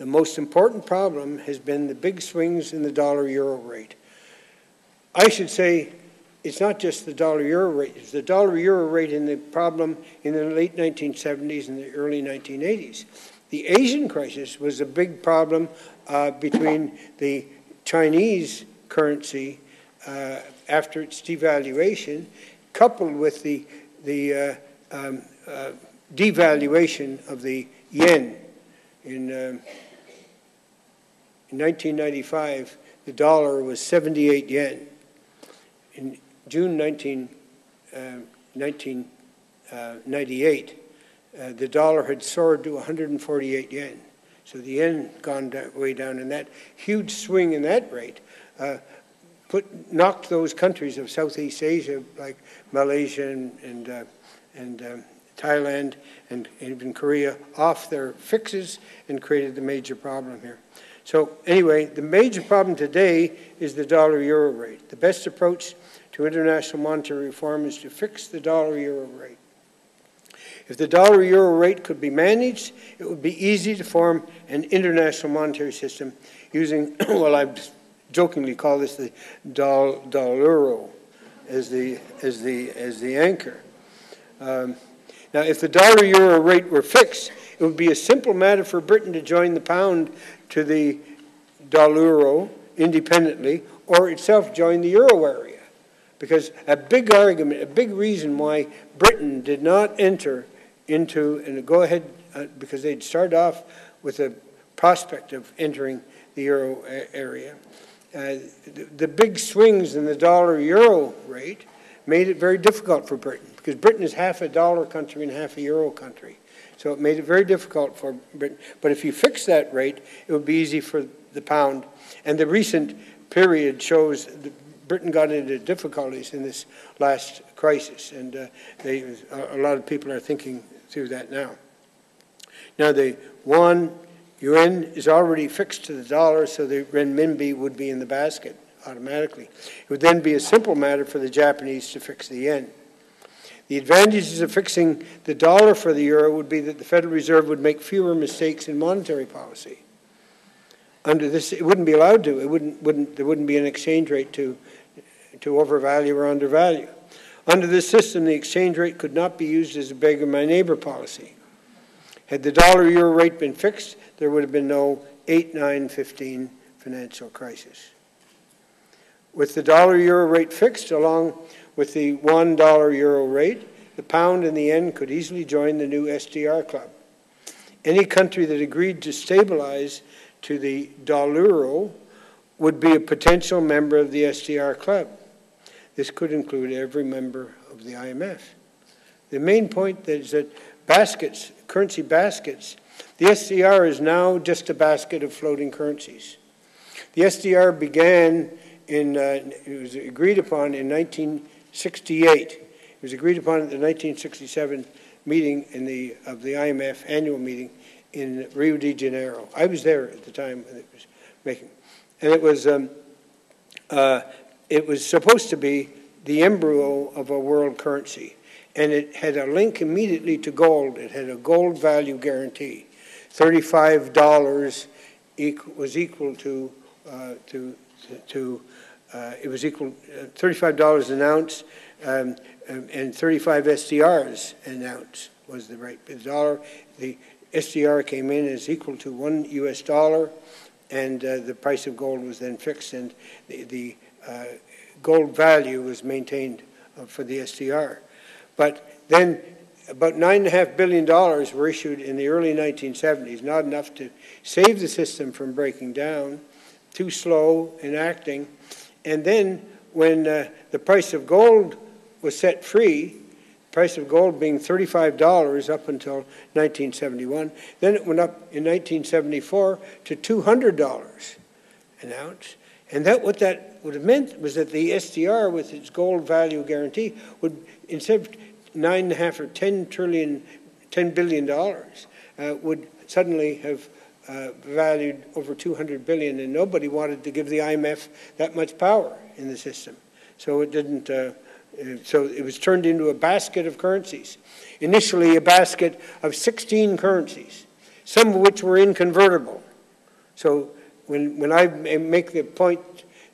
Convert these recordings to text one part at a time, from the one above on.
The most important problem has been the big swings in the dollar-euro rate. I should say it's not just the dollar-euro rate. It's the dollar-euro rate in the problem in the late 1970s and the early 1980s. The Asian crisis was a big problem between the Chinese currency after its devaluation, coupled with the devaluation of the yen. In 1995, the dollar was 78 yen. In June 1998, the dollar had soared to 148 yen. So the yen gone way down, and that huge swing in that rate knocked those countries of Southeast Asia, like Malaysia and Thailand and even Korea, off their fixes and created the major problem here. So anyway, the major problem today is the dollar-euro rate. The best approach to international monetary reform is to fix the dollar-euro rate. If the dollar-euro rate could be managed, it would be easy to form an international monetary system using, well, I jokingly call this the dollar-euro as the anchor. Now, if the dollar-euro rate were fixed, it would be a simple matter for Britain to join the pound to the dollar-euro independently, or itself join the euro area. Because a big argument, a big reason why Britain did not enter into, and go ahead, because they'd start off with a prospect of entering the euro area. The big swings in the dollar-euro rate made it very difficult for Britain, because Britain is half a dollar country and half a euro country. So it made it very difficult for Britain. But if you fix that rate, it would be easy for the pound. And the recent period shows that Britain got into difficulties in this last crisis, and a lot of people are thinking through that now. Now the yuan is already fixed to the dollar, so the renminbi would be in the basket automatically. It would then be a simple matter for the Japanese to fix the yen. The advantages of fixing the dollar for the euro would be that the Federal Reserve would make fewer mistakes in monetary policy. Under this, it wouldn't be allowed to. There wouldn't be an exchange rate to overvalue or undervalue. Under this system, the exchange rate could not be used as a beggar my neighbor policy. Had the dollar-euro rate been fixed, there would have been no 8-9-15 financial crisis. With the dollar-euro rate fixed, along with the $1 rate, the pound and the yen could easily join the new SDR club. Any country that agreed to stabilize to the dollar would be a potential member of the SDR club. This could include every member of the IMF. The main point is that baskets, currency baskets, the SDR is now just a basket of floating currencies. The SDR began it was agreed upon in 1968. It was agreed upon at the 1967 meeting of the IMF annual meeting in Rio de Janeiro. I was there at the time when it was making, and it was supposed to be the embryo of a world currency, and it had a link immediately to gold. It had a gold value guarantee. $35 was equal to $35 an ounce, and 35 SDRs an ounce was the rate. The SDR came in as equal to $1 US, and the price of gold was then fixed, and the gold value was maintained for the SDR. But then about $9.5 billion were issued in the early 1970s, not enough to save the system from breaking down, too slow in acting. And then when the price of gold was set free, the price of gold being $35 up until 1971, then it went up in 1974 to $200 an ounce. And what that would have meant was that the SDR, with its gold value guarantee, would, instead of $9.5 or $10 billion, would suddenly have valued over $200 billion, and nobody wanted to give the IMF that much power in the system. So it didn't. So it was turned into a basket of currencies. Initially, a basket of 16 currencies, some of which were inconvertible. So when I make the point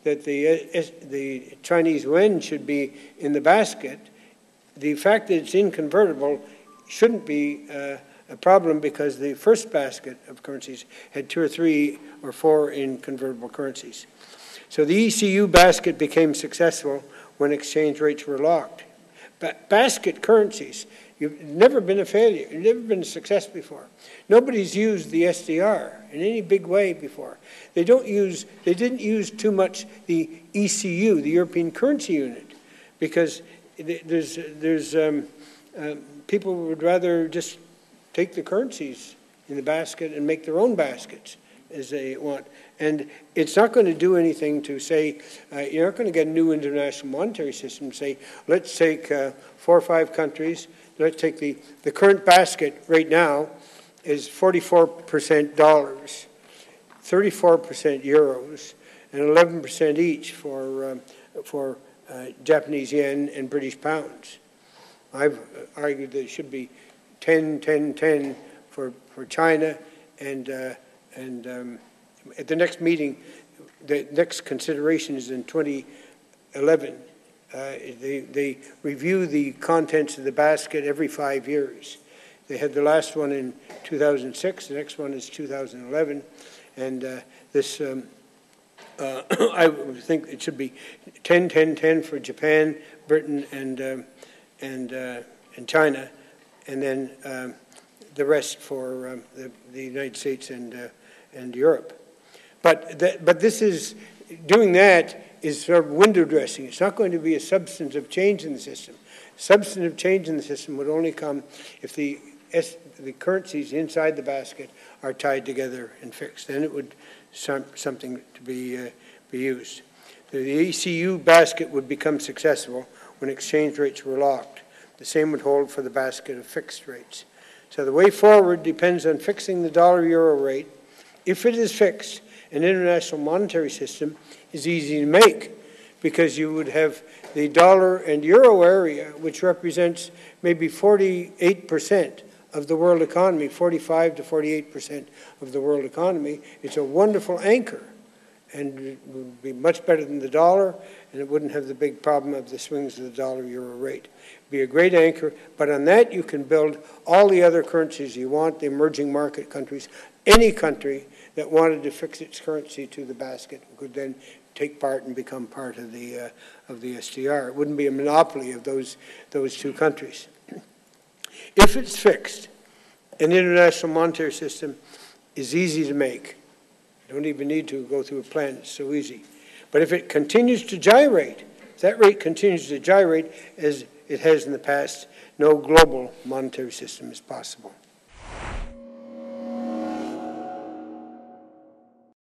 that the Chinese yuan should be in the basket, the fact that it's inconvertible shouldn't be a problem, because the first basket of currencies had 2 or 3 or 4 inconvertible currencies. So the ECU basket became successful when exchange rates were locked. But basket currencies, you've never been a failure. You've never been a success before. Nobody's used the SDR in any big way before. They didn't use too much the ECU, the European Currency Unit, because people would rather just take the currencies in the basket and make their own baskets as they want. And it's not going to do anything to say, you're not going to get a new international monetary system, say, let's take 4 or 5 countries, let's take the current basket right now is 44% dollars, 34% euros, and 11% each for Japanese yen and British pounds. I've argued that it should be 10, 10, 10 for China, and at the next meeting, the next consideration is in 2011. They review the contents of the basket every 5 years. They had the last one in 2006. The next one is 2011, and this I would think it should be 10, 10, 10 for Japan, Britain, and China, and then the rest for the United States and Europe. But this is, doing that is sort of window dressing. It's not going to be a substantive change in the system. Substantive change in the system would only come if the currencies inside the basket are tied together and fixed. Then it would something to be used. The ECU basket would become successful when exchange rates were locked. The same would hold for the basket of fixed rates. So the way forward depends on fixing the dollar-euro rate. If it is fixed, an international monetary system is easy to make, because you would have the dollar and euro area, which represents maybe 48% of the world economy, 45 to 48% of the world economy. It's a wonderful anchor, and it would be much better than the dollar, and it wouldn't have the big problem of the swings of the dollar-euro rate. It'd be a great anchor, but on that you can build all the other currencies you want, the emerging market countries. Any country that wanted to fix its currency to the basket could then take part and become part of the SDR. It wouldn't be a monopoly of those 2 countries. If it's fixed, an international monetary system is easy to make. You don't even need to go through a plan. It's so easy. But if it continues to gyrate, if that rate continues to gyrate as it has in the past, no global monetary system is possible.